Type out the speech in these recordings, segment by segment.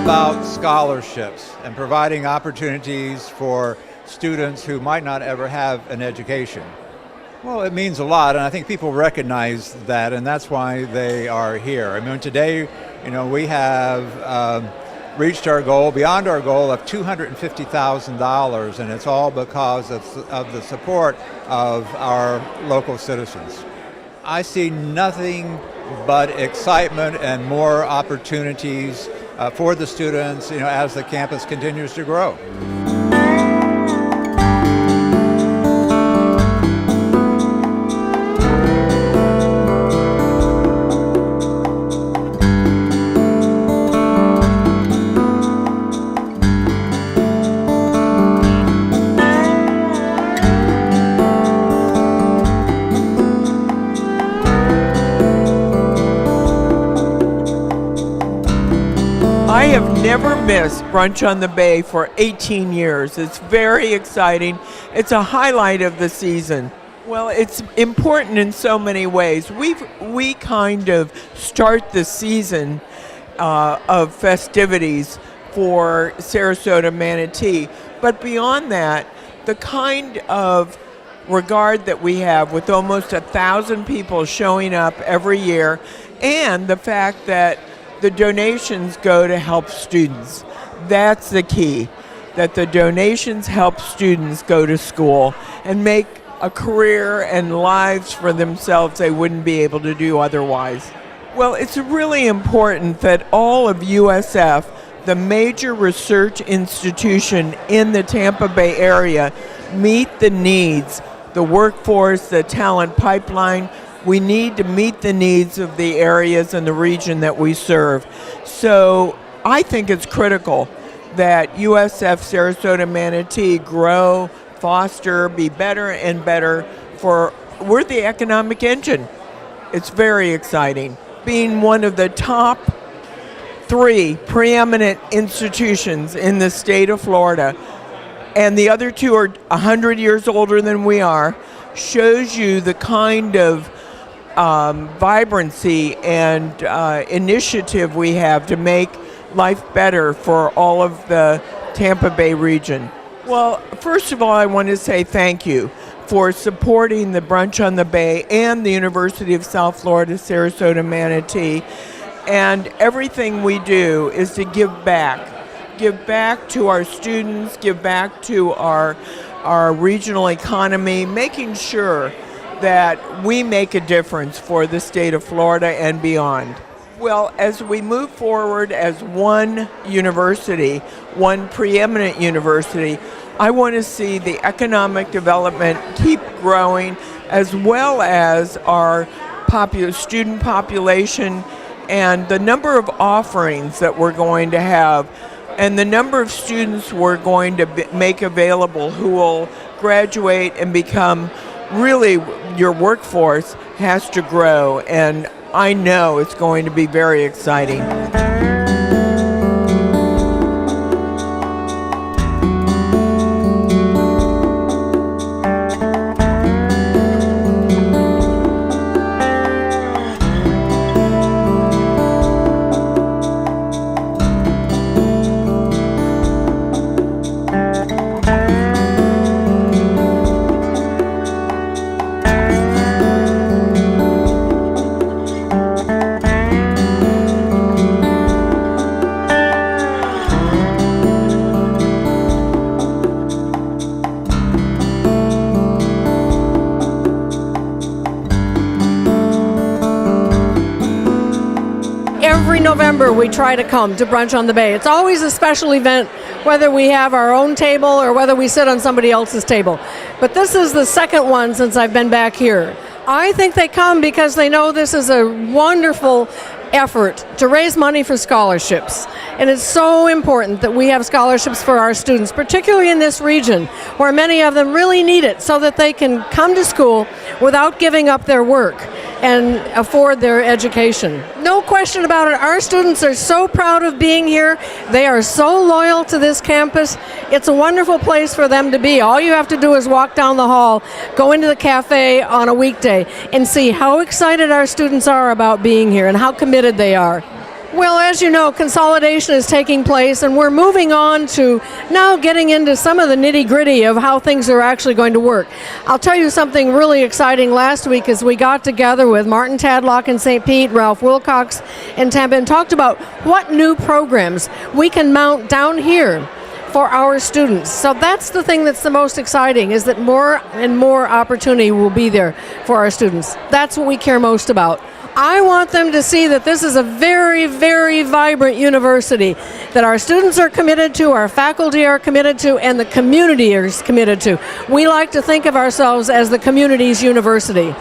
About scholarships and providing opportunities for students who might not ever have an education. Well, it means a lot, and I think people recognize that, and that's why they are here. I mean, today, we have reached our goal, beyond our goal of $250,000, and it's all because of the support of our local citizens. I see nothing but excitement and more opportunities for the students, as the campus continues to grow. I have never missed Brunch on the Bay for 18 years. It's very exciting. It's a highlight of the season. Well, it's important in so many ways. We kind of start the season of festivities for Sarasota Manatee. But beyond that, the kind of regard that we have with almost 1,000 people showing up every year, and the fact that the donations go to help students. That's the key, that the donations help students go to school and make a career and lives for themselves they wouldn't be able to do otherwise. Well, it's really important that all of USF, the major research institution in the Tampa Bay area, meet the needs, the workforce, the talent pipeline. We need to meet the needs of the areas and the region that we serve. So I think it's critical that USF Sarasota Manatee grow, foster, be better and better we're the economic engine. It's very exciting. Being one of the top 3 preeminent institutions in the state of Florida, and the other 2 are 100 years older than we are, shows you the kind of vibrancy and initiative we have to make life better for all of the Tampa Bay region. Well, first of all, I want to say thank you for supporting the Brunch on the Bay and the University of South Florida Sarasota Manatee. And everything we do is to give back to our students, give back to our regional economy, making sure that we make a difference for the state of Florida and beyond. Well, as we move forward as one university, one preeminent university, I want to see the economic development keep growing, as well as our student population and the number of offerings that we're going to have, and the number of students we're going to make available who will graduate and become really, your workforce has to grow, and I know it's going to be very exciting. December we try to come to Brunch on the Bay. It's always a special event, whether we have our own table or whether we sit on somebody else's table. But this is the second one since I've been back here. I think they come because they know this is a wonderful effort to raise money for scholarships. And it's so important that we have scholarships for our students, particularly in this region, where many of them really need it so that they can come to school without giving up their work and afford their education. No question about it, our students are so proud of being here. They are so loyal to this campus. It's a wonderful place for them to be. All you have to do is walk down the hall, go into the cafe on a weekday, and see how excited our students are about being here and how committed they are. Well, as you know, consolidation is taking place, and we're moving on to now getting into some of the nitty-gritty of how things are actually going to work. I'll tell you something really exciting last week as we got together with Martin Tadlock in St. Pete, Ralph Wilcox in Tampa, and talked about what new programs we can mount down here for our students. So that's the thing that's the most exciting, is that more and more opportunity will be there for our students. That's what we care most about. I want them to see that this is a very, very vibrant university that our students are committed to, our faculty are committed to, and the community is committed to. We like to think of ourselves as the community's university.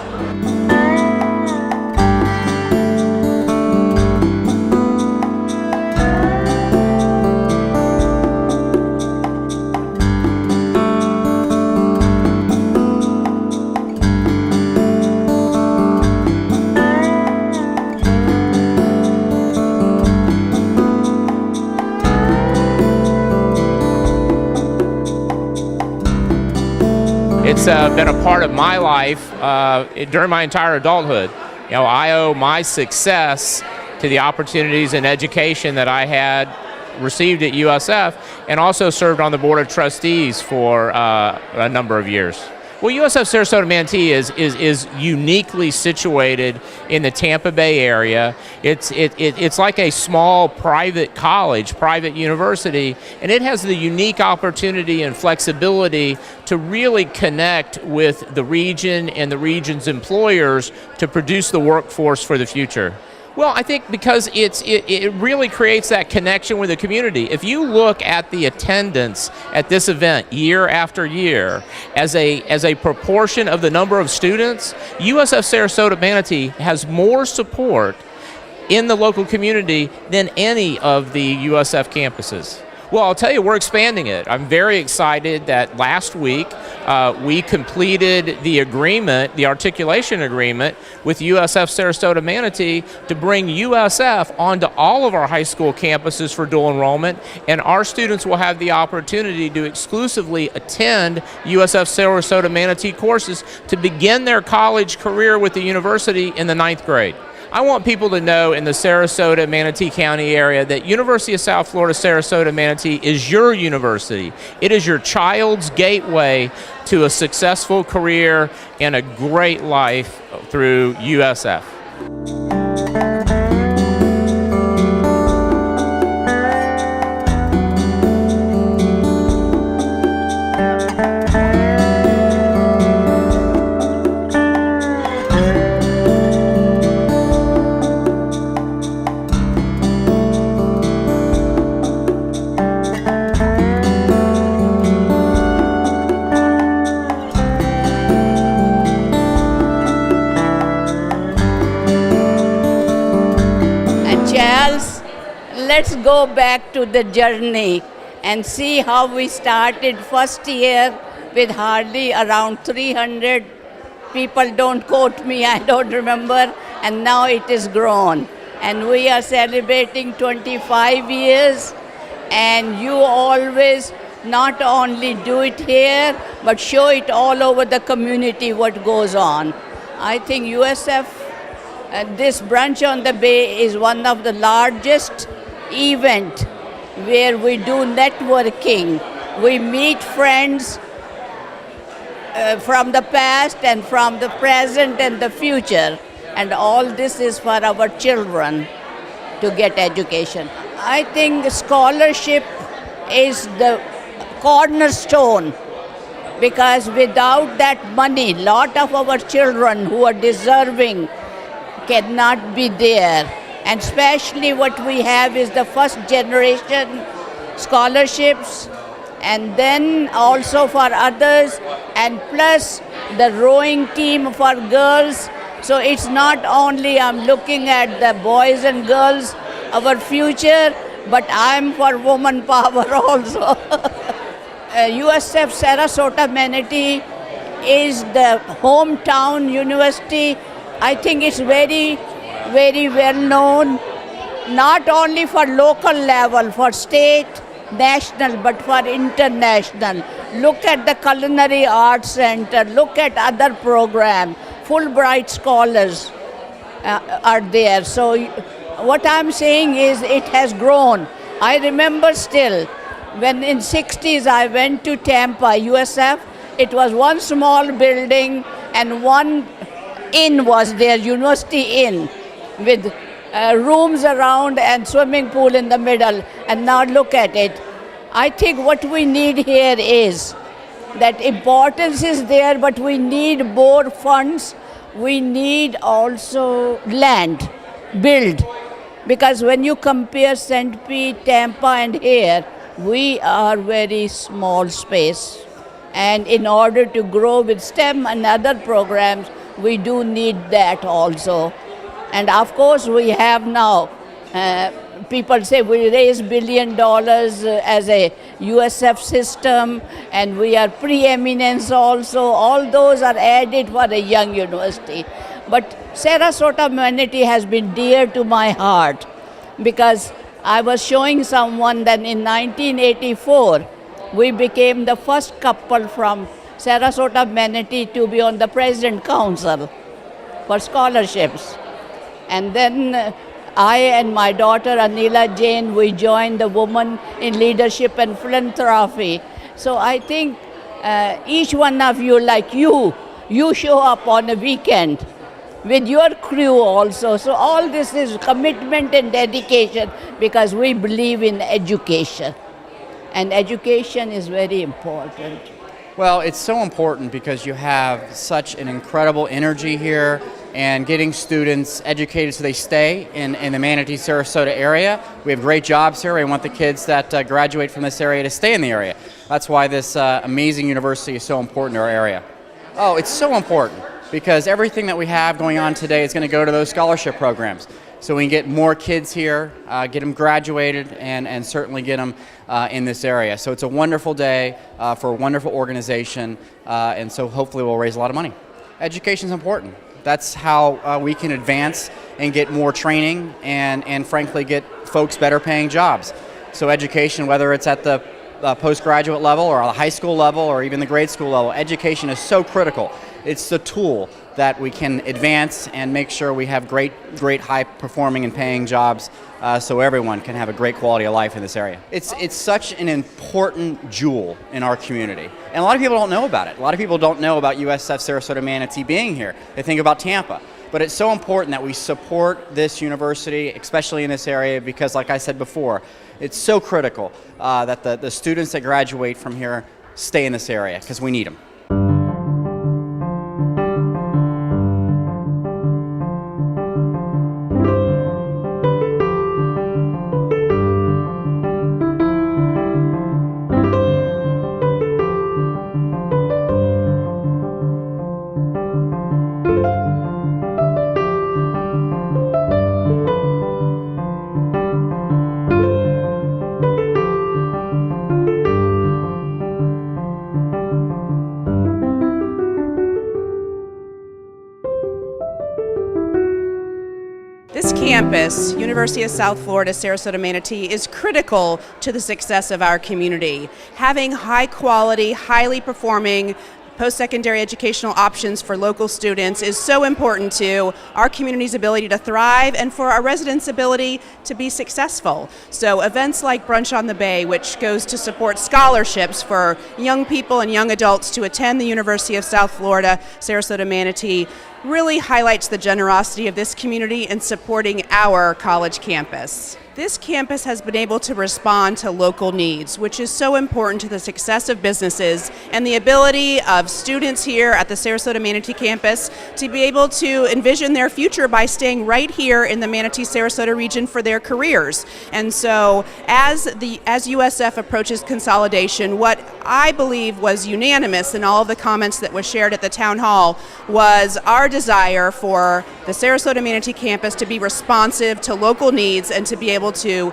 It's been a part of my life during my entire adulthood. You know, I owe my success to the opportunities and education that I had received at USF, and also served on the Board of Trustees for a number of years. Well, USF Sarasota Manatee is uniquely situated in the Tampa Bay area. It's like a small private college, private university, and it has the unique opportunity and flexibility to really connect with the region and the region's employers to produce the workforce for the future. Well, I think because it really creates that connection with the community. If you look at the attendance at this event year after year, as a proportion of the number of students, USF Sarasota Manatee has more support in the local community than any of the USF campuses. Well, I'll tell you, we're expanding it. I'm very excited that last week we completed the agreement, the articulation agreement with USF Sarasota Manatee to bring USF onto all of our high school campuses for dual enrollment, and our students will have the opportunity to exclusively attend USF Sarasota Manatee courses to begin their college career with the university in the 9th grade. I want people to know in the Sarasota, Manatee County area that University of South Florida Sarasota Manatee is your university. It is your child's gateway to a successful career and a great life through USF. Let's go back to the journey and see how we started first year with hardly around 300 people. Don't quote me, I don't remember. And now it is grown. And we are celebrating 25 years. And you always not only do it here, but show it all over the community what goes on. I think USF, this Brunch on the Bay is one of the largest event where we do networking. We meet friends from the past and from the present and the future, and all this is for our children to get education. I think scholarship is the cornerstone, because without that money, lot of our children who are deserving cannot be there. And especially what we have is the first generation scholarships, and then also for others, and plus the rowing team for girls. So it's not only I'm looking at the boys and girls, our future, but I'm for woman power also. USF Sarasota Manatee is the hometown university. I think it's very, very well known, not only for local level, for state, national, but for international. Look at the Culinary Arts Center, look at other programs. Fulbright scholars are there. So what I'm saying is it has grown. I remember still when in 60s I went to Tampa, USF, it was one small building and one inn was there, University Inn, with rooms around and swimming pool in the middle. And now look at it. I think what we need here is that importance is there, but we need more funds. We need also land, build. Because when you compare St. Pete, Tampa and here, we are very small space. And in order to grow with STEM and other programs, we do need that also. And of course we have now, people say we raise $1 billion as a USF system, and we are preeminence also. All those are added for a young university. But Sarasota Manatee has been dear to my heart, because I was showing someone that in 1984, we became the first couple from Sarasota Manatee to be on the President Council for scholarships. And then I and my daughter Anila Jain, we joined the Women in Leadership and Philanthropy. So I think each one of you, like you show up on a weekend with your crew also. So all this is commitment and dedication, because we believe in education. And education is very important. Well, it's so important because you have such an incredible energy here, and getting students educated so they stay in the Manatee Sarasota area. We have great jobs here. We want the kids that graduate from this area to stay in the area. That's why this amazing university is so important to our area. Oh, it's so important because everything that we have going on today is going to go to those scholarship programs. So we can get more kids here, get them graduated, and certainly get them in this area. So it's a wonderful day for a wonderful organization, and so hopefully we'll raise a lot of money. Education is important. That's how we can advance and get more training and frankly get folks better paying jobs. So education, whether it's at the postgraduate level or the high school level or even the grade school level, education is so critical. It's the tool that we can advance and make sure we have great high performing and paying jobs so everyone can have a great quality of life in this area. It's such an important jewel in our community. And a lot of people don't know about it. A lot of people don't know about USF Sarasota Manatee being here. They think about Tampa. But it's so important that we support this university, especially in this area, because like I said before, it's so critical that the students that graduate from here stay in this area, because we need them. This campus, University of South Florida, Sarasota Manatee, is critical to the success of our community. Having high quality, highly performing post-secondary educational options for local students is so important to our community's ability to thrive and for our residents' ability to be successful. So events like Brunch on the Bay, which goes to support scholarships for young people and young adults to attend the University of South Florida, Sarasota Manatee, really highlights the generosity of this community in supporting our college campus. This campus has been able to respond to local needs, which is so important to the success of businesses and the ability of students here at the Sarasota Manatee campus to be able to envision their future by staying right here in the Manatee-Sarasota region for their careers. And so as USF approaches consolidation, what I believe was unanimous in all of the comments that was shared at the town hall was our desire for the Sarasota Manatee campus to be responsive to local needs and to be able to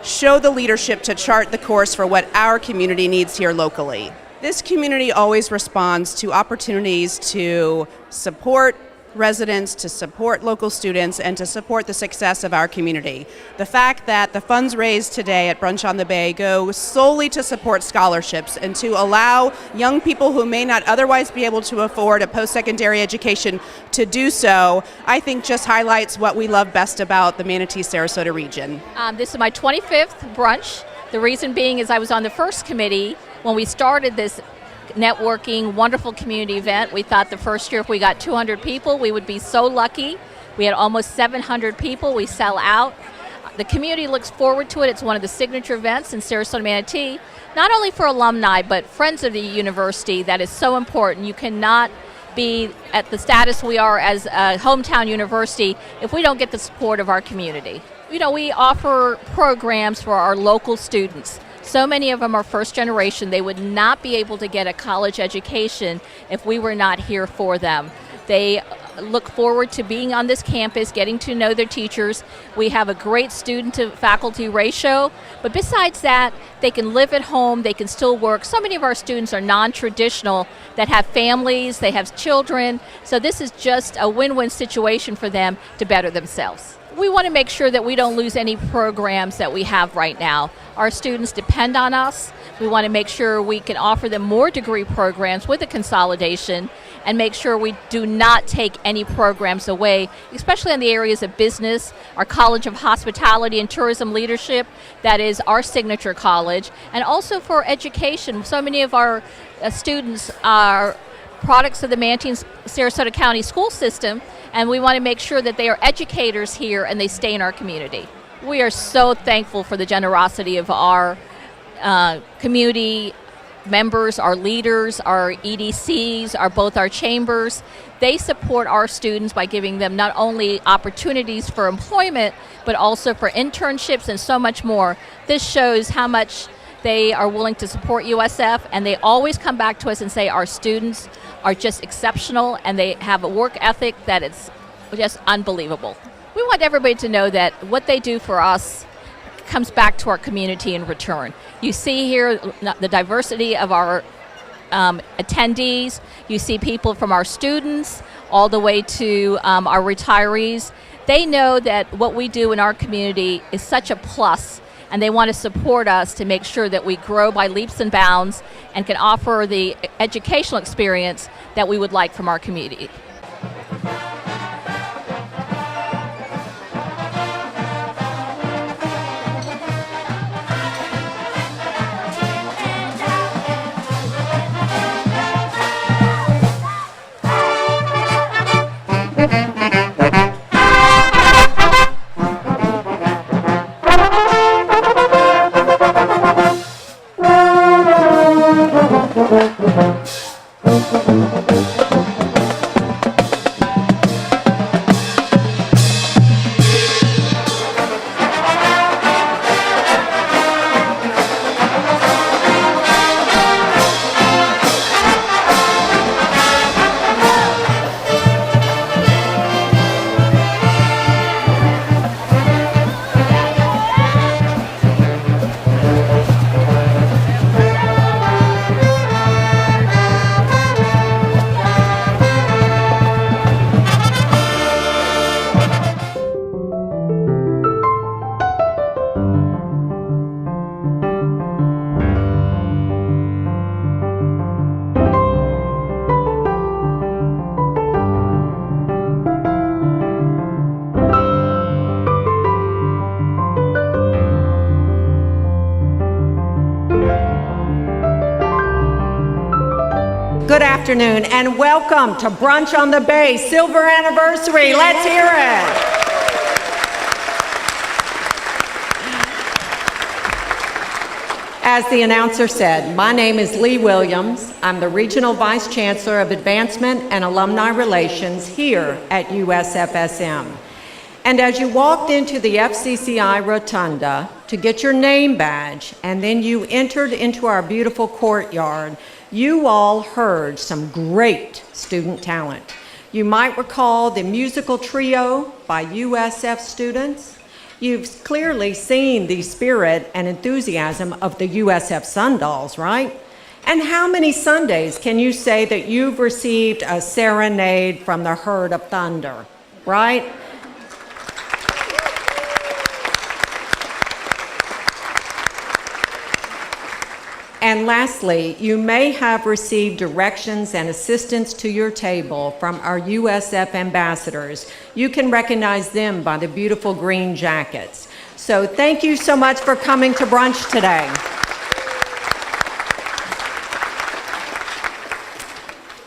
show the leadership to chart the course for what our community needs here locally. This community always responds to opportunities to support residents, to support local students, and to support the success of our community. The fact that the funds raised today at Brunch on the Bay go solely to support scholarships and to allow young people who may not otherwise be able to afford a post-secondary education to do so, I think just highlights what we love best about the Manatee-Sarasota region. This is my 25th brunch. The reason being is I was on the first committee when we started this networking, wonderful community event. We thought the first year if we got 200 people, we would be so lucky. We had almost 700 people. We sell out. The community looks forward to it. It's one of the signature events in Sarasota Manatee, not only for alumni, but friends of the university. That is so important. You cannot be at the status we are as a hometown university if we don't get the support of our community. You know, we offer programs for our local students. So many of them are first generation. They would not be able to get a college education if we were not here for them. They look forward to being on this campus, getting to know their teachers. We have a great student to faculty ratio, but besides that, they can live at home, they can still work. So many of our students are non-traditional that have families, they have children, so this is just a win-win situation for them to better themselves. We want to make sure that we don't lose any programs that we have right now. Our students depend on us. We want to make sure we can offer them more degree programs with the consolidation and make sure we do not take any programs away, especially in the areas of business, our College of Hospitality and Tourism Leadership, that is our signature college, and also for education. So many of our students are products of the Manatee-Sarasota County school system, and we want to make sure that they are educators here and they stay in our community. We are so thankful for the generosity of our community members, our leaders, our EDCs, both our chambers. They support our students by giving them not only opportunities for employment, but also for internships and so much more. This shows how much they are willing to support USF, and they always come back to us and say our students are just exceptional and they have a work ethic that is just unbelievable. We want everybody to know that what they do for us comes back to our community in return. You see here the diversity of our attendees. You see people from our students all the way to our retirees. They know that what we do in our community is such a plus, and they want to support us to make sure that we grow by leaps and bounds and can offer the educational experience that we would like from our community. afternoon, and welcome to Brunch on the Bay, Silver Anniversary. Let's hear it. As the announcer said, my name is Lee Williams. I'm the Regional Vice Chancellor of Advancement and Alumni Relations here at USFSM. And as you walked into the FCCI Rotunda to get your name badge, and then you entered into our beautiful courtyard, you all heard some great student talent. You might recall the musical trio by USF students. You've clearly seen the spirit and enthusiasm of the USF Sundolls, right? And how many Sundays can you say that you've received a serenade from the herd of thunder, right? And lastly, you may have received directions and assistance to your table from our USF ambassadors. You can recognize them by the beautiful green jackets. So thank you so much for coming to brunch today.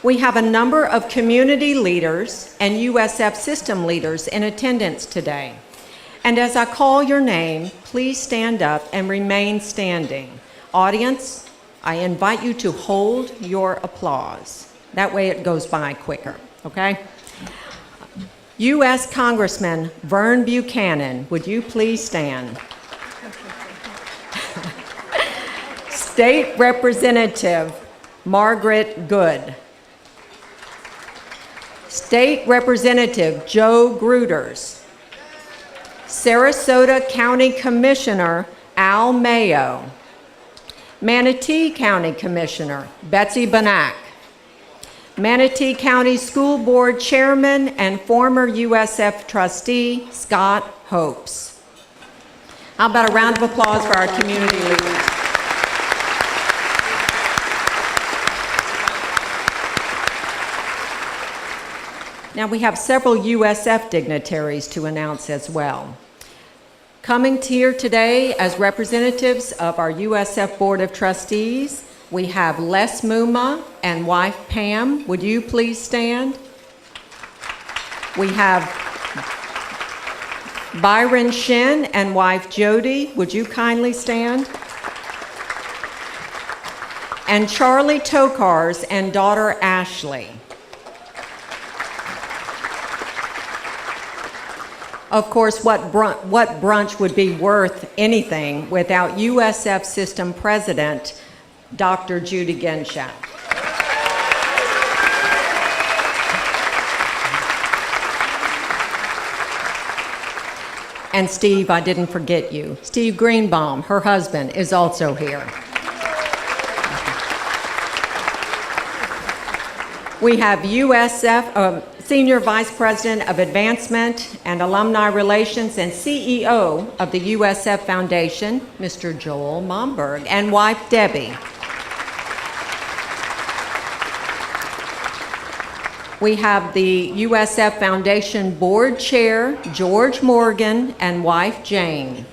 We have a number of community leaders and USF system leaders in attendance today. And as I call your name, please stand up and remain standing. Audience, I invite you to hold your applause. That way it goes by quicker, okay? U.S. Congressman Vern Buchanan, would you please stand? State Representative Margaret Good. State Representative Joe Gruters. Sarasota County Commissioner Al Mayo. Manatee County Commissioner Betsy Banak. Manatee County School Board Chairman and former USF trustee Scott Hopes. How about a round of applause for our community leaders? Now we have several USF dignitaries to announce as well. Coming here today as representatives of our USF Board of Trustees, we have Les Muma and wife Pam. Would you please stand? We have Byron Shin and wife Jody. Would you kindly stand? And Charlie Tokars and daughter Ashley. Of course, what brunch would be worth anything without USF System President, Dr. Judy Genshak. And Steve, I didn't forget you. Steve Greenbaum, her husband, is also here. We have USF Senior Vice President of Advancement and Alumni Relations and CEO of the USF Foundation, Mr. Joel Momberg, and wife Debbie. We have the USF Foundation Board Chair, George Morgan, and wife Jane.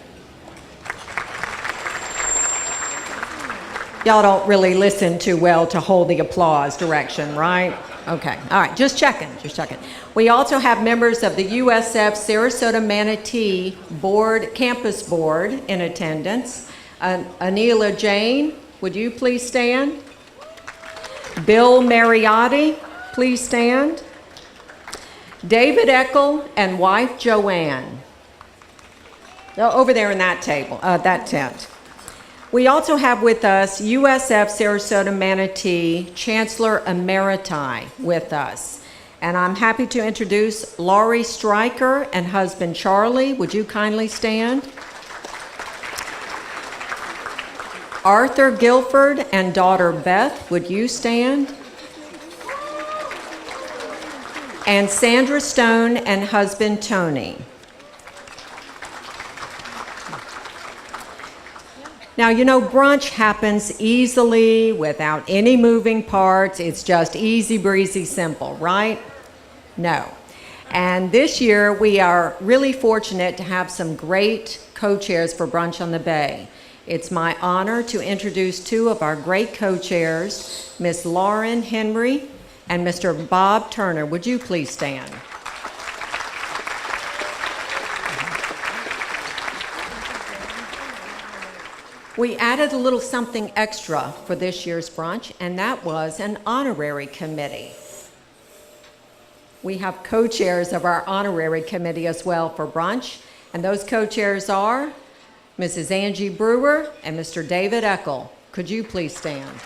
Y'all don't really listen too well to hold the applause direction, right? Okay, all right, just checking. We also have members of the USF Sarasota Manatee Board, Campus Board in attendance. Anila Jane, would you please stand? Bill Mariotti, please stand. David Eckel and wife Joanne. Over there in that table, that tent. We also have with us USF Sarasota Manatee Chancellor Emeriti with us. And I'm happy to introduce Laurie Stryker and husband Charlie. Would you kindly stand? Arthur Guilford and daughter Beth, would you stand? And Sandra Stone and husband Tony. Now, you know, brunch happens easily without any moving parts. It's just easy breezy simple, right? No. And this year we are really fortunate to have some great co-chairs for Brunch on the Bay. It's my honor to introduce two of our great co-chairs, Miss Lauren Henry and Mr. Bob Turner. Would you please stand? We added a little something extra for this year's brunch, and that was an honorary committee. We have co-chairs of our honorary committee as well for brunch, and those co-chairs are Mrs. Angie Brewer and Mr. David Eckel. Could you please stand?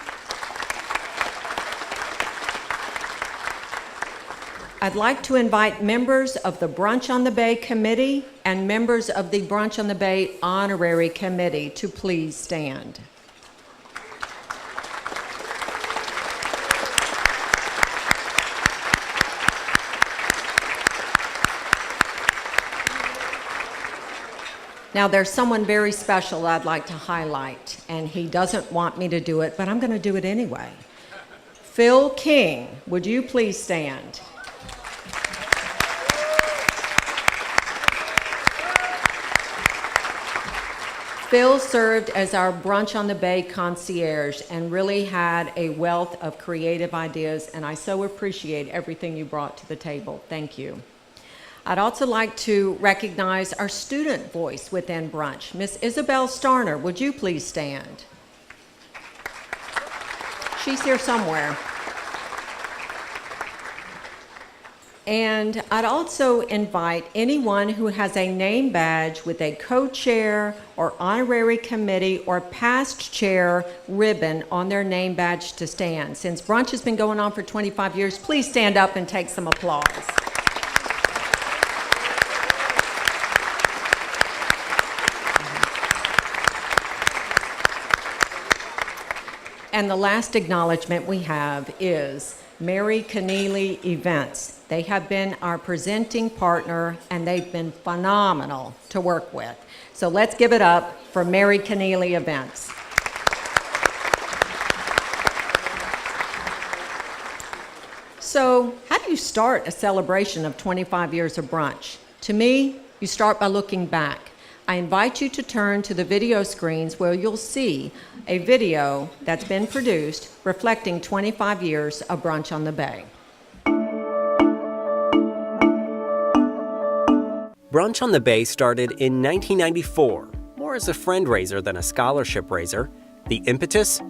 I'd like to invite members of the Brunch on the Bay Committee and members of the Brunch on the Bay Honorary Committee to please stand. Now, there's someone very special I'd like to highlight, and he doesn't want me to do it, but I'm going to do it anyway. Phil King, would you please stand? Phil served as our Brunch on the Bay concierge and really had a wealth of creative ideas, and I so appreciate everything you brought to the table. Thank you. I'd also like to recognize our student voice within brunch. Miss Isabel Starner, would you please stand? She's here somewhere. And I'd also invite anyone who has a name badge with a co-chair or honorary committee or past chair ribbon on their name badge to stand. Since brunch has been going on for 25 years, please stand up and take some applause. And the last acknowledgement we have is Mary Keneally Events. They have been our presenting partner, and they've been phenomenal to work with. So let's give it up for Mary Keneally Events. So how do you start a celebration of 25 years of brunch? To me, you start by looking back. I invite you to turn to the video screens where you'll see a video that's been produced reflecting 25 years of Brunch on the Bay. Brunch on the Bay started in 1994, more as a friend raiser than a scholarship raiser. The impetus?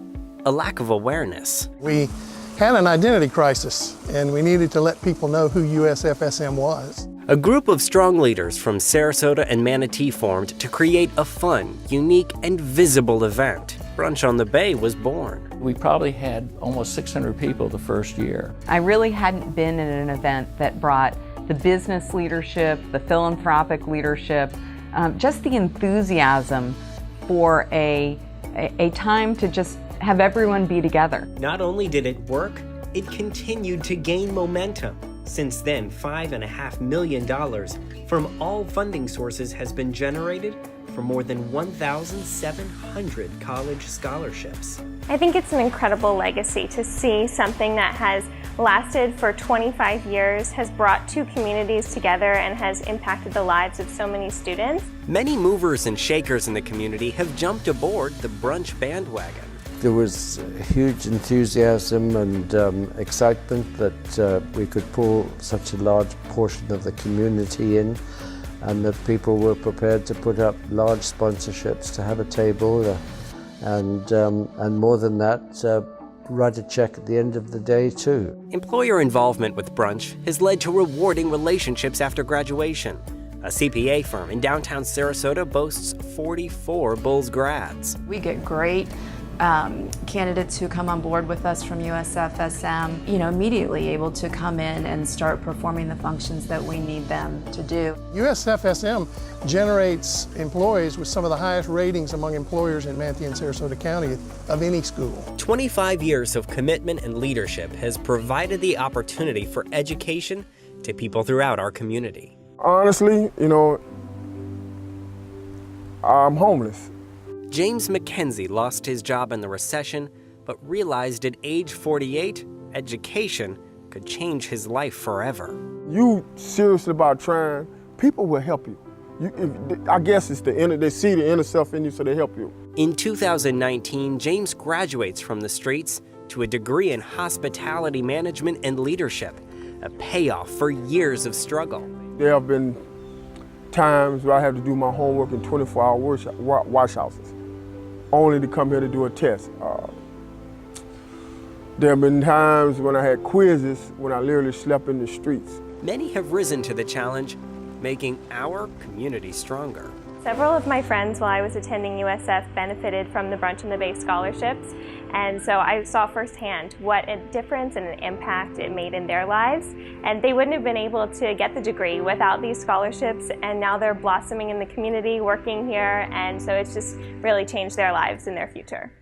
A lack of awareness. We had an identity crisis, and we needed to let people know who USF-SM was. A group of strong leaders from Sarasota and Manatee formed to create a fun, unique, and visible event. Brunch on the Bay was born. We probably had almost 600 people the first year. I really hadn't been in an event that brought the business leadership, the philanthropic leadership, just the enthusiasm for a time to just have everyone be together. Not only did it work, it continued to gain momentum. Since then, $5.5 million from all funding sources has been generated for more than 1,700 college scholarships. I think it's an incredible legacy to see something that has lasted for 25 years, has brought two communities together, and has impacted the lives of so many students. Many movers and shakers in the community have jumped aboard the brunch bandwagon. There was huge enthusiasm and excitement that we could pull such a large portion of the community in, and that people were prepared to put up large sponsorships to have a table, and more than that, write a check at the end of the day too. Employer involvement with brunch has led to rewarding relationships after graduation. A CPA firm in downtown Sarasota boasts 44 Bulls grads. We get great candidates who come on board with us from USF SM, immediately able to come in and start performing the functions that we need them to do. USF SM generates employees with some of the highest ratings among employers in Manatee and Sarasota County of any school. 25 years of commitment and leadership has provided the opportunity for education to people throughout our community. Honestly, I'm homeless. James McKenzie lost his job in the recession, but realized at age 48, education could change his life forever. You serious about trying, people will help you. I guess it's they see the inner self in you, so they help you. In 2019, James graduates from the streets to a degree in hospitality management and leadership, a payoff for years of struggle. There have been times where I had to do my homework in 24-hour wash houses, only to come here to do a test. There have been times when I had quizzes when I literally slept in the streets. Many have risen to the challenge, making our community stronger. Several of my friends while I was attending USF benefited from the Brunch on the Bay scholarships, and so I saw firsthand what a difference and an impact it made in their lives, and they wouldn't have been able to get the degree without these scholarships, and now they're blossoming in the community, working here, and so it's just really changed their lives and their future.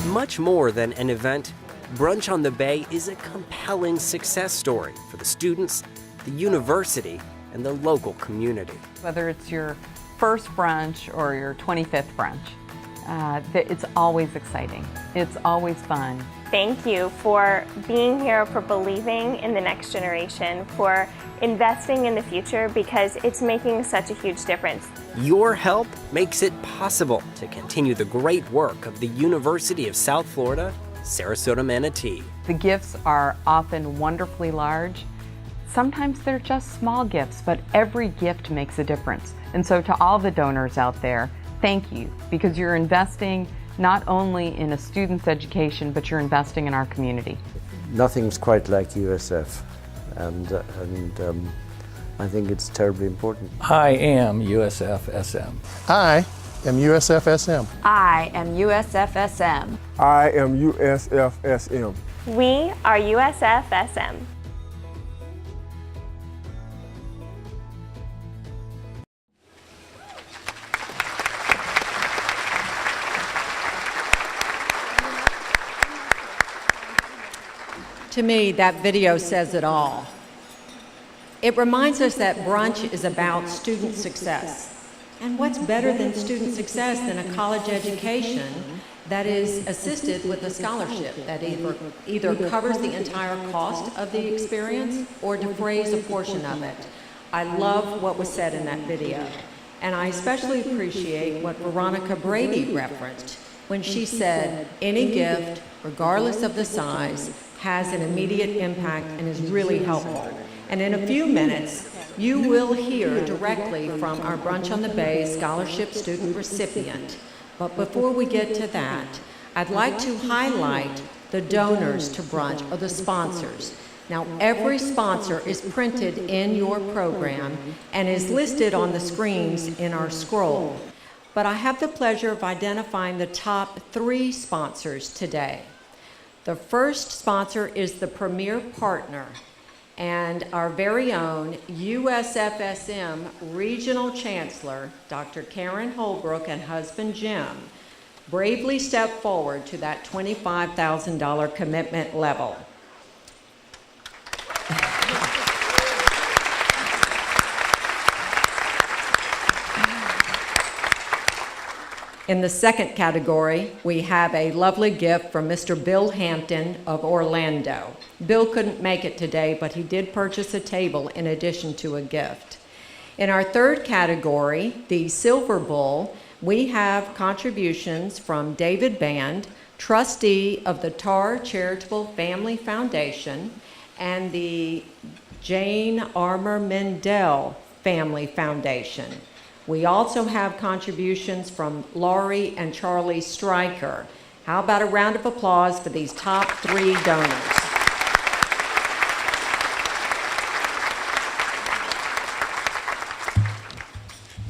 Much more than an event, Brunch on the Bay is a compelling success story for the students, the university, and the local community. Whether it's your first brunch or your 25th brunch, it's always exciting. It's always fun. Thank you for being here, for believing in the next generation, for investing in the future, because it's making such a huge difference. Your help makes it possible to continue the great work of the University of South Florida, Sarasota Manatee. The gifts are often wonderfully large. Sometimes they're just small gifts, but every gift makes a difference. And so to all the donors out there, thank you, because you're investing not only in a student's education, but you're investing in our community. Nothing's quite like USF, and I think it's terribly important. I am USF SM. I am USF SM. I am USF SM. I am USF SM. We are USF SM. To me, that video says it all. It reminds us that brunch is about student success. And what's better than student success than a college education that is assisted with a scholarship that either covers the entire cost of the experience or defrays a portion of it. I love what was said in that video. And I especially appreciate what Veronica Brady referenced when she said, any gift, regardless of the size, has an immediate impact and is really helpful. And in a few minutes, you will hear directly from our Brunch on the Bay scholarship student recipient. But before we get to that, I'd like to highlight the donors to brunch, or the sponsors. Now, every sponsor is printed in your program and is listed on the screens in our scroll. But I have the pleasure of identifying the top 3 sponsors today. The first sponsor is the premier partner and our very own USFSM Regional Chancellor, Dr. Karen Holbrook, and husband Jim, bravely stepped forward to that $25,000 commitment level. In the second category, we have a lovely gift from Mr. Bill Hampton of Orlando. Bill couldn't make it today, but he did purchase a table in addition to a gift. In our third category, the Silver Bull, we have contributions from David Band, trustee of the Tar Charitable Family Foundation, and the Jane Armour Mendel Family Foundation. We also have contributions from Laurie and Charlie Stryker. How about a round of applause for these top 3 donors?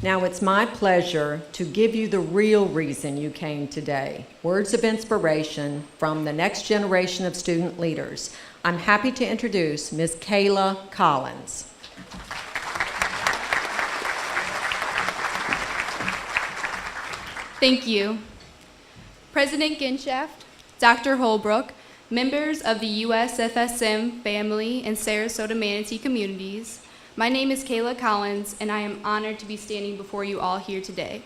Now it's my pleasure to give you the real reason you came today. Words of inspiration from the next generation of student leaders. I'm happy to introduce Ms. Kayla Collins. Thank you. President Ginshaft, Dr. Holbrook, members of the USFSM family and Sarasota Manatee communities, my name is Kayla Collins, and I am honored to be standing before you all here today.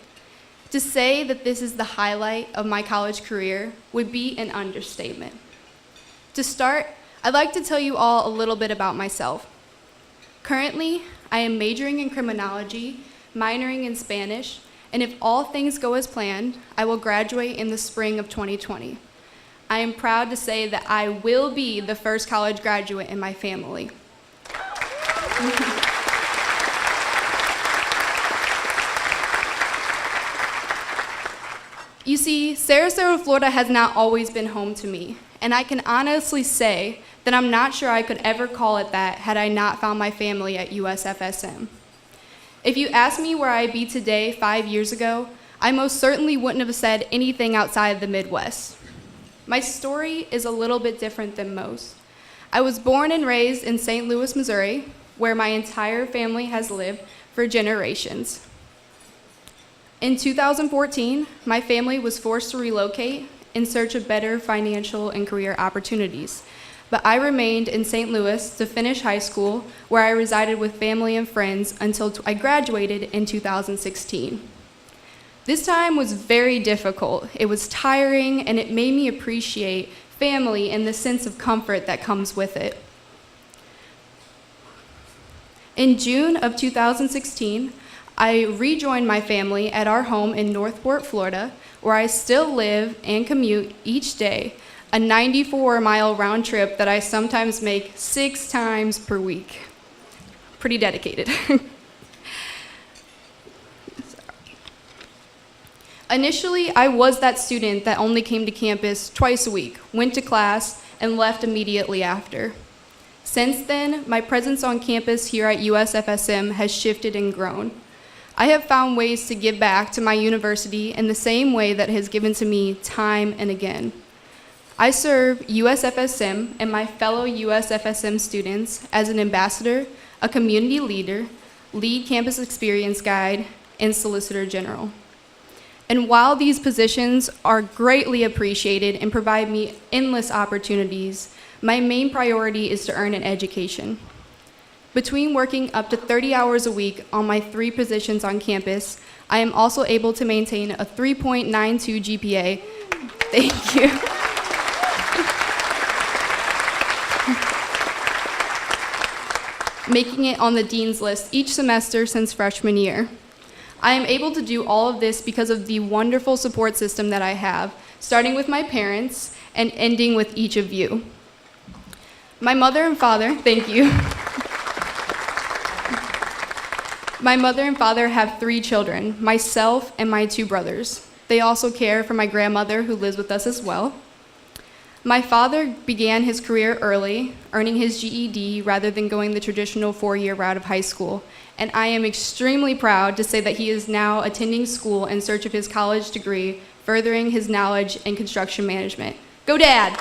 To say that this is the highlight of my college career would be an understatement. To start, I'd like to tell you all a little bit about myself. Currently, I am majoring in criminology, minoring in Spanish, and if all things go as planned, I will graduate in the spring of 2020. I am proud to say that I will be the first college graduate in my family. You see, Sarasota, Florida has not always been home to me, and I can honestly say that I'm not sure I could ever call it that had I not found my family at USFSM. If you asked me where I'd be today 5 years ago, I most certainly wouldn't have said anything outside of the Midwest. My story is a little bit different than most. I was born and raised in St. Louis, Missouri, where my entire family has lived for generations. In 2014, my family was forced to relocate in search of better financial and career opportunities, but I remained in St. Louis to finish high school, where I resided with family and friends until I graduated in 2016. This time was very difficult. It was tiring, and it made me appreciate family and the sense of comfort that comes with it. In June of 2016, I rejoined my family at our home in Northport, Florida, where I still live and commute each day, a 94-mile round trip that I sometimes make 6 times per week. Pretty dedicated. Initially, I was that student that only came to campus twice a week, went to class, and left immediately after. Since then, my presence on campus here at USFSM has shifted and grown. I have found ways to give back to my university in the same way that it has given to me time and again. I serve USFSM and my fellow USFSM students as an ambassador, a community leader, lead campus experience guide, and solicitor general. And while these positions are greatly appreciated and provide me endless opportunities, my main priority is to earn an education. Between working up to 30 hours a week on my 3 positions on campus, I am also able to maintain a 3.92 GPA. Thank you. Making it on the dean's list each semester since freshman year. I am able to do all of this because of the wonderful support system that I have, starting with my parents and ending with each of you. My mother and father, thank you. My mother and father have 3 children, myself and my 2 brothers. They also care for my grandmother, who lives with us as well. My father began his career early, earning his GED rather than going the traditional 4-year route of high school, and I am extremely proud to say that he is now attending school in search of his college degree, furthering his knowledge in construction management. Go Dad!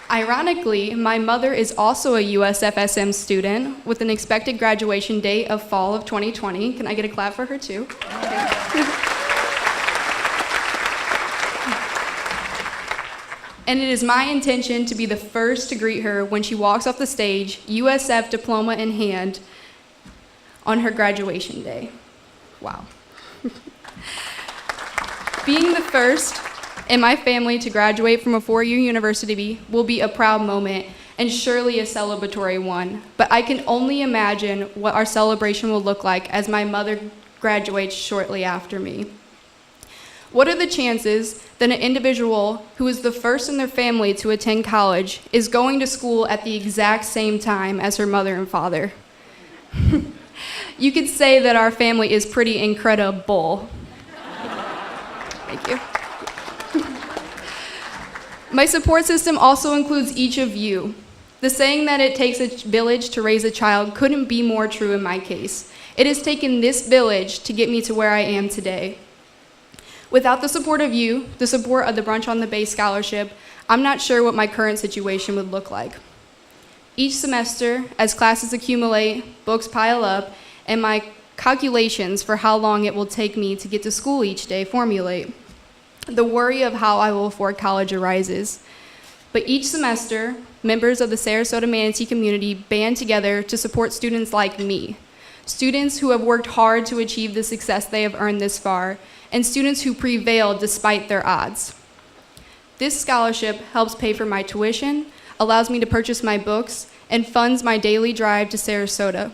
Ironically, my mother is also a USFSM student with an expected graduation date of fall of 2020. Can I get a clap for her too? And it is my intention to be the first to greet her when she walks off the stage, USF diploma in hand, on her graduation day. Wow. Being the first in my family to graduate from a 4-year university will be a proud moment and surely a celebratory one, but I can only imagine what our celebration will look like as my mother graduates shortly after me. What are the chances that an individual who is the first in their family to attend college is going to school at the exact same time as her mother and father? You could say that our family is pretty incredible. Thank you. My support system also includes each of you. The saying that it takes a village to raise a child couldn't be more true in my case. It has taken this village to get me to where I am today. Without the support of you, the support of the Brunch on the Bay Scholarship, I'm not sure what my current situation would look like. Each semester, as classes accumulate, books pile up, and my calculations for how long it will take me to get to school each day formulate, the worry of how I will afford college arises. But each semester, members of the Sarasota Manatee community band together to support students like me, students who have worked hard to achieve the success they have earned this far, and students who prevailed despite their odds. This scholarship helps pay for my tuition, allows me to purchase my books, and funds my daily drive to Sarasota.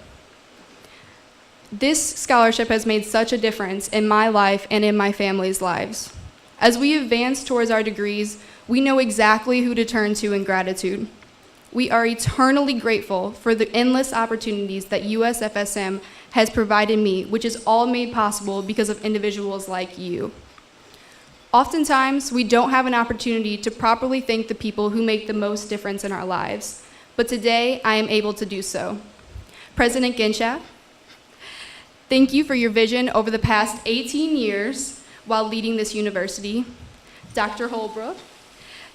This scholarship has made such a difference in my life and in my family's lives. As we advance towards our degrees, we know exactly who to turn to in gratitude. We are eternally grateful for the endless opportunities that USFSM has provided me, which is all made possible because of individuals like you. Oftentimes, we don't have an opportunity to properly thank the people who make the most difference in our lives, but today I am able to do so. President Ginshaft, thank you for your vision over the past 18 years while leading this university. Dr. Holbrook,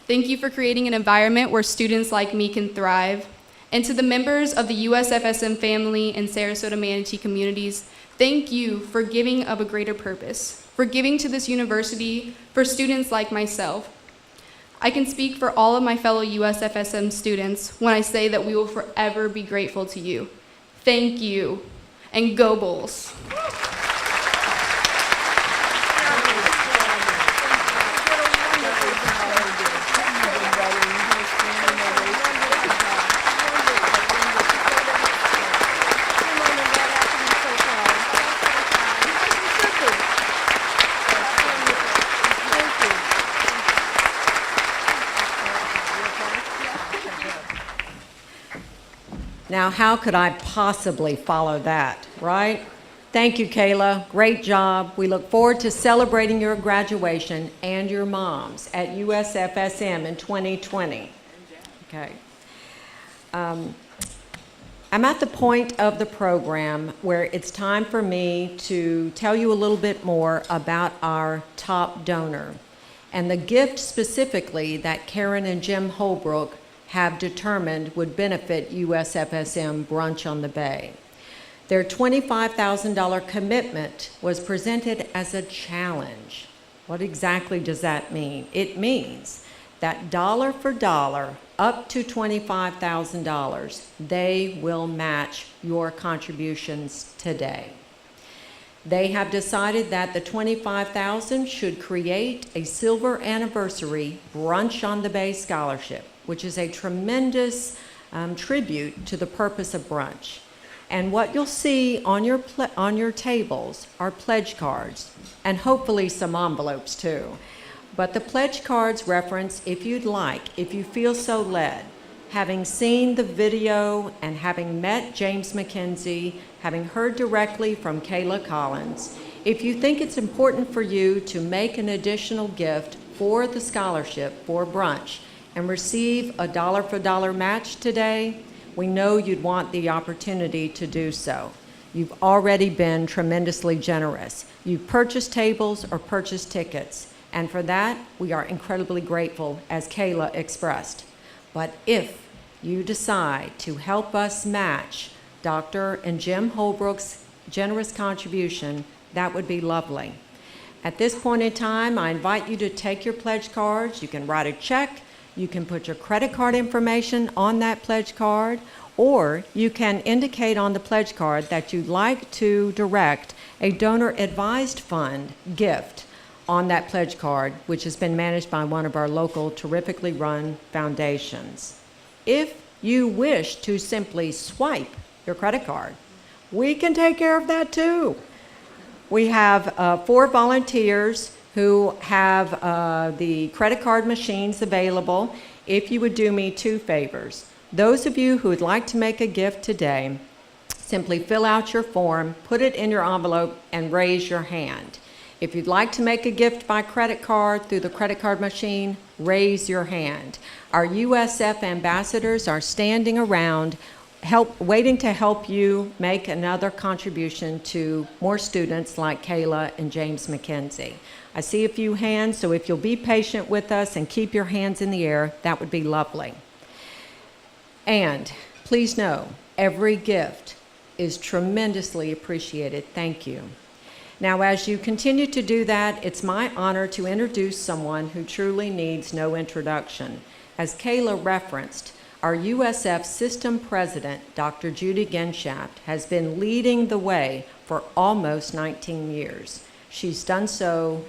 thank you for creating an environment where students like me can thrive. And to the members of the USFSM family and Sarasota Manatee communities, thank you for giving of a greater purpose, for giving to this university for students like myself. I can speak for all of my fellow USFSM students when I say that we will forever be grateful to you. Thank you, and go Bulls. Now, how could I possibly follow that, right? Thank you, Kayla. Great job. We look forward to celebrating your graduation and your mom's at USFSM in 2020. Okay. I'm at the point of the program where it's time for me to tell you a little bit more about our top donor and the gift specifically that Karen and Jim Holbrook have determined would benefit USFSM Brunch on the Bay. Their $25,000 commitment was presented as a challenge. What exactly does that mean? It means that dollar for dollar, up to $25,000, they will match your contributions today. They have decided that the $25,000 should create a silver anniversary Brunch on the Bay scholarship, which is a tremendous tribute to the purpose of brunch. And what you'll see on your tables are pledge cards, and hopefully some envelopes too. But the pledge cards reference, if you'd like, if you feel so led, having seen the video and having met James McKenzie, having heard directly from Kayla Collins, if you think it's important for you to make an additional gift for the scholarship for brunch, and receive a dollar for dollar match today, we know you'd want the opportunity to do so. You've already been tremendously generous. You've purchased tables or purchased tickets, and for that, we are incredibly grateful, as Kayla expressed. But if you decide to help us match Dr. and Jim Holbrook's generous contribution, that would be lovely. At this point in time, I invite you to take your pledge cards. You can write a check. You can put your credit card information on that pledge card, or you can indicate on the pledge card that you'd like to direct a donor-advised fund gift on that pledge card, which has been managed by one of our local terrifically run foundations. If you wish to simply swipe your credit card, we can take care of that too. We have 4 volunteers who have the credit card machines available. If you would do me 2 favors. Those of you who would like to make a gift today, simply fill out your form, put it in your envelope, and raise your hand. If you'd like to make a gift by credit card through the credit card machine, raise your hand. Our USF ambassadors are standing around waiting to help you make another contribution to more students like Kayla and James McKenzie. I see a few hands, so if you'll be patient with us and keep your hands in the air, that would be lovely. And please know, every gift is tremendously appreciated. Thank you. Now, as you continue to do that, it's my honor to introduce someone who truly needs no introduction. As Kayla referenced, our USF System President, Dr. Judy Ginshaft, has been leading the way for almost 19 years. She's done so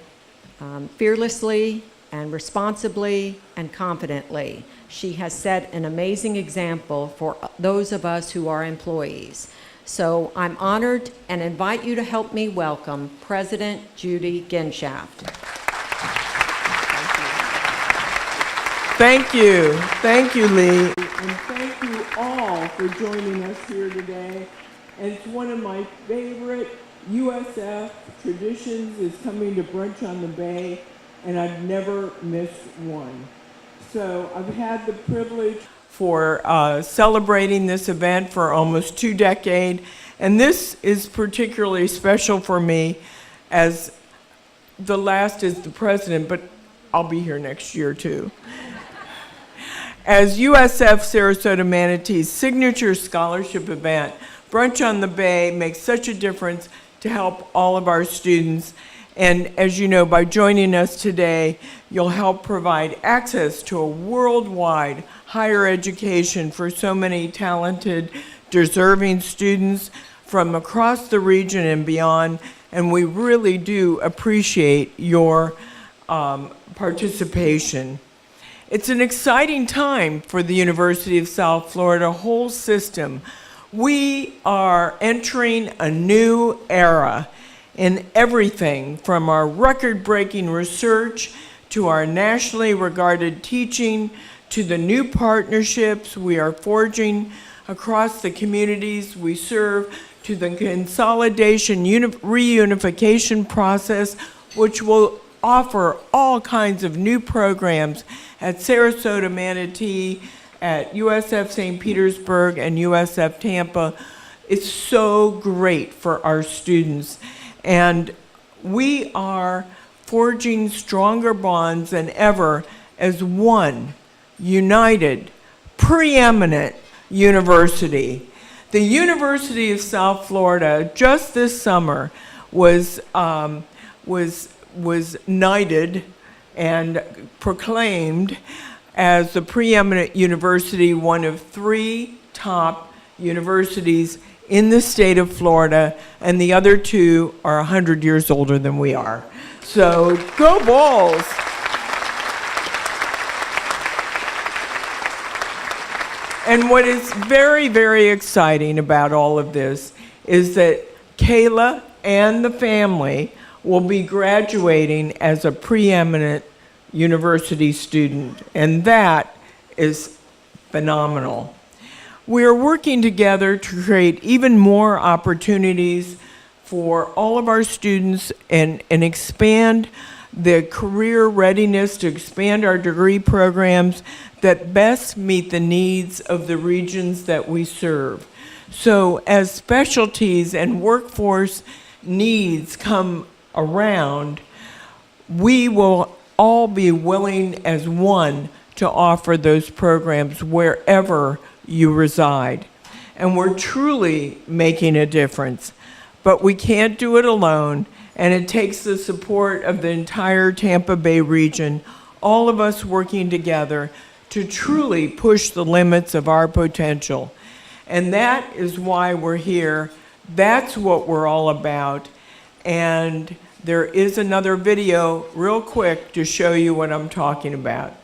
fearlessly and responsibly and confidently. She has set an amazing example for those of us who are employees. So I'm honored and invite you to help me welcome President Judy Genshaft. Thank you. Thank you, Lee. And thank you all for joining us here today. And it's one of my favorite USF traditions is coming to Brunch on the Bay, and I've never missed one. So I've had the privilege for celebrating this event for almost 2 decades, and this is particularly special for me as the last is the president, but I'll be here next year too. As USF Sarasota Manatee's signature scholarship event, Brunch on the Bay makes such a difference to help all of our students. And as you know, by joining us today, you'll help provide access to a worldwide higher education for so many talented, deserving students from across the region and beyond. And we really do appreciate your participation. It's an exciting time for the University of South Florida whole system. We are entering a new era in everything from our record-breaking research to our nationally regarded teaching to the new partnerships we are forging across the communities we serve to the consolidation reunification process, which will offer all kinds of new programs at Sarasota Manatee, at USF St. Petersburg, and USF Tampa. It's so great for our students. And we are forging stronger bonds than ever as one united, preeminent university. The University of South Florida just this summer was knighted and proclaimed as the preeminent university, one of 3 top universities in the state of Florida, and the other 2 are 100 years older than we are. So go Bulls! And what is very, very exciting about all of this is that Kayla and the family will be graduating as a preeminent university student, and that is phenomenal. We are working together to create even more opportunities for all of our students and expand the career readiness, to expand our degree programs that best meet the needs of the regions that we serve. So as specialties and workforce needs come around, we will all be willing as one to offer those programs wherever you reside. And we're truly making a difference. But we can't do it alone, and it takes the support of the entire Tampa Bay region, all of us working together to truly push the limits of our potential. And that is why we're here. That's what we're all about. And there is another video real quick to show you what I'm talking about.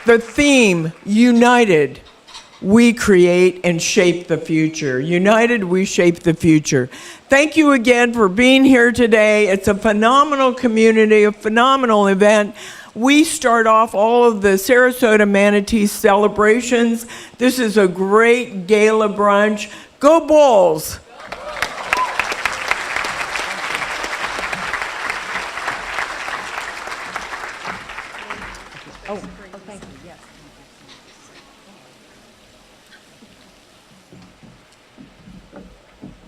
The theme, United, we create and shape the future. United, we shape the future. Thank you again for being here today. It's a phenomenal community, a phenomenal event. We start off all of the Sarasota Manatee celebrations. This is a great gala brunch. Go Bulls! Oh, thank you. Yes.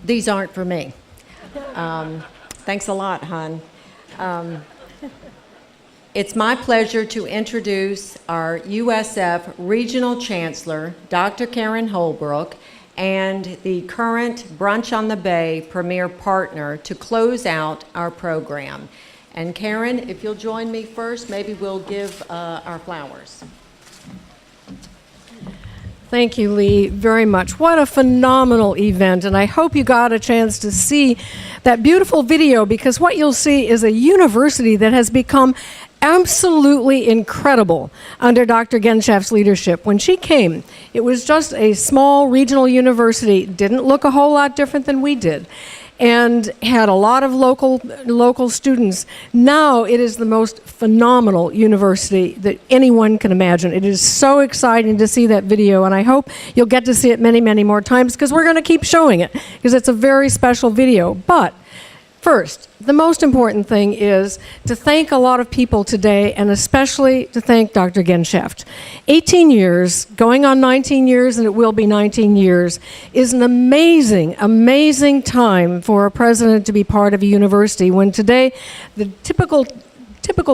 These aren't for me. Thanks a lot, hon. It's my pleasure to introduce our USF Regional Chancellor, Dr. Karen Holbrook, and the current Brunch on the Bay premier partner to close out our program. And Karen, if you'll join me first, maybe we'll give our flowers. Thank you, Lee, very much. What a phenomenal event, and I hope you got a chance to see that beautiful video, because what you'll see is a university that has become absolutely incredible under Dr. Genshaft's leadership. When she came, it was just a small regional university, didn't look a whole lot different than we did, and had a lot of local students. Now it is the most phenomenal university that anyone can imagine. It is so exciting to see that video, and I hope you'll get to see it many, many more times, because we're going to keep showing it, because it's a very special video. But first, the most important thing is to thank a lot of people today, and especially to thank Dr. Genshaft. 18 years, going on 19 years, and it will be 19 years, is an amazing, amazing time for a president to be part of a university, when today the typical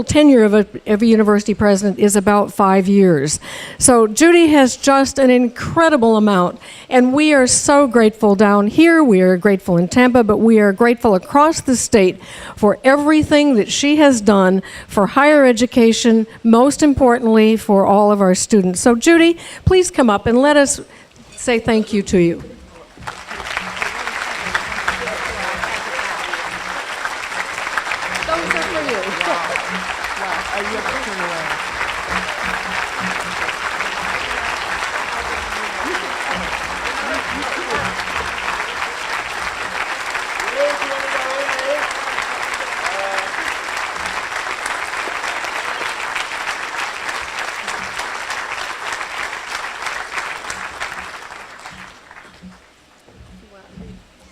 tenure of a university president is about 5 years. So Judy has just an incredible amount, and we are so grateful down here. We are grateful in Tampa, but we are grateful across the state for everything that she has done for higher education, most importantly for all of our students. So Judy, please come up and let us say thank you to you.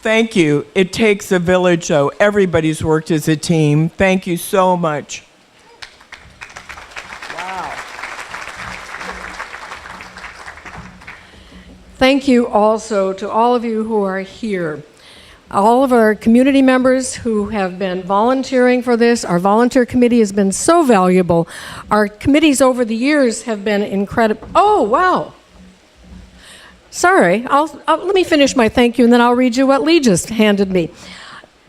Thank you. It takes a village, though. Everybody's worked as a team. Thank you so much. Wow. Thank you also to all of you who are here. All of our community members who have been volunteering for this. Our volunteer committee has been so valuable. Our committees over the years have been incredible. Oh, wow. Sorry, let me finish my thank you, and then I'll read you what Lee just handed me.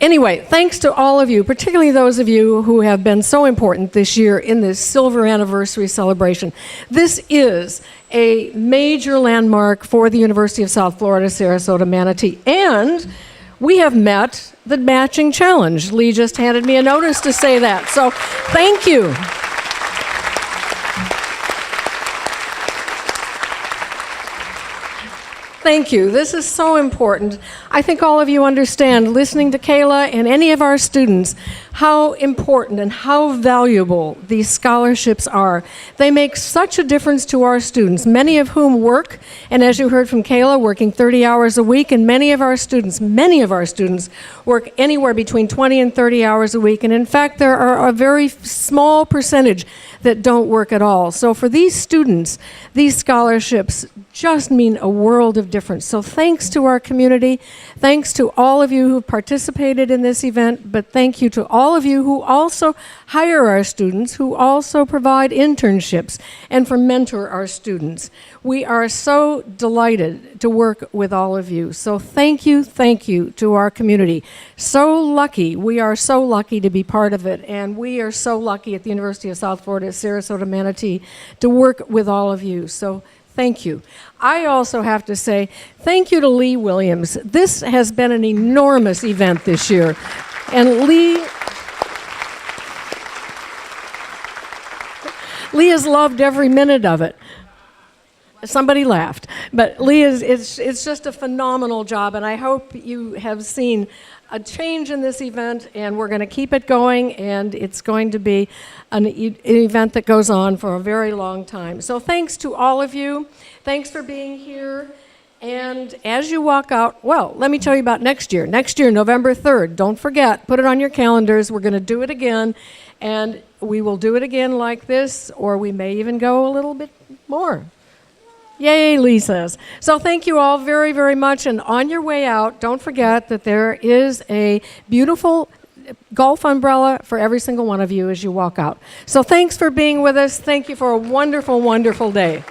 Anyway, thanks to all of you, particularly those of you who have been so important this year in this silver anniversary celebration. This is a major landmark for the University of South Florida, Sarasota Manatee, and we have met the matching challenge. Lee just handed me a notice to say that, so thank you. Thank you. This is so important. I think all of you understand, listening to Kayla and any of our students, how important and how valuable these scholarships are. They make such a difference to our students, many of whom work, and as you heard from Kayla, working 30 hours a week, and many of our students work anywhere between 20 and 30 hours a week, and in fact, there are a very small percentage that don't work at all. So for these students, these scholarships just mean a world of difference. So thanks to our community, thanks to all of you who participated in this event, but thank you to all of you who also hire our students, who also provide internships, and for mentor our students. We are so delighted to work with all of you. So thank you to our community. So lucky, we are so lucky to be part of it, and we are so lucky at the University of South Florida, Sarasota Manatee, to work with all of you. So thank you. I also have to say thank you to Lee Williams. This has been an enormous event this year. Leah's loved every minute of it. Somebody laughed. But Leah's, it's just a phenomenal job, and I hope you have seen a change in this event, and we're going to keep it going, and it's going to be an event that goes on for a very long time. So thanks to all of you. Thanks for being here. And as you walk out, well, let me tell you about next year. Next year, November 3rd, don't forget, put it on your calendars. We're going to do it again, and we will do it again like this, or we may even go a little bit more. Yay, Lee says. So thank you all very, very much. And on your way out, don't forget that there is a beautiful golf umbrella for every single one of you as you walk out. So thanks for being with us. Thank you for a wonderful, wonderful day.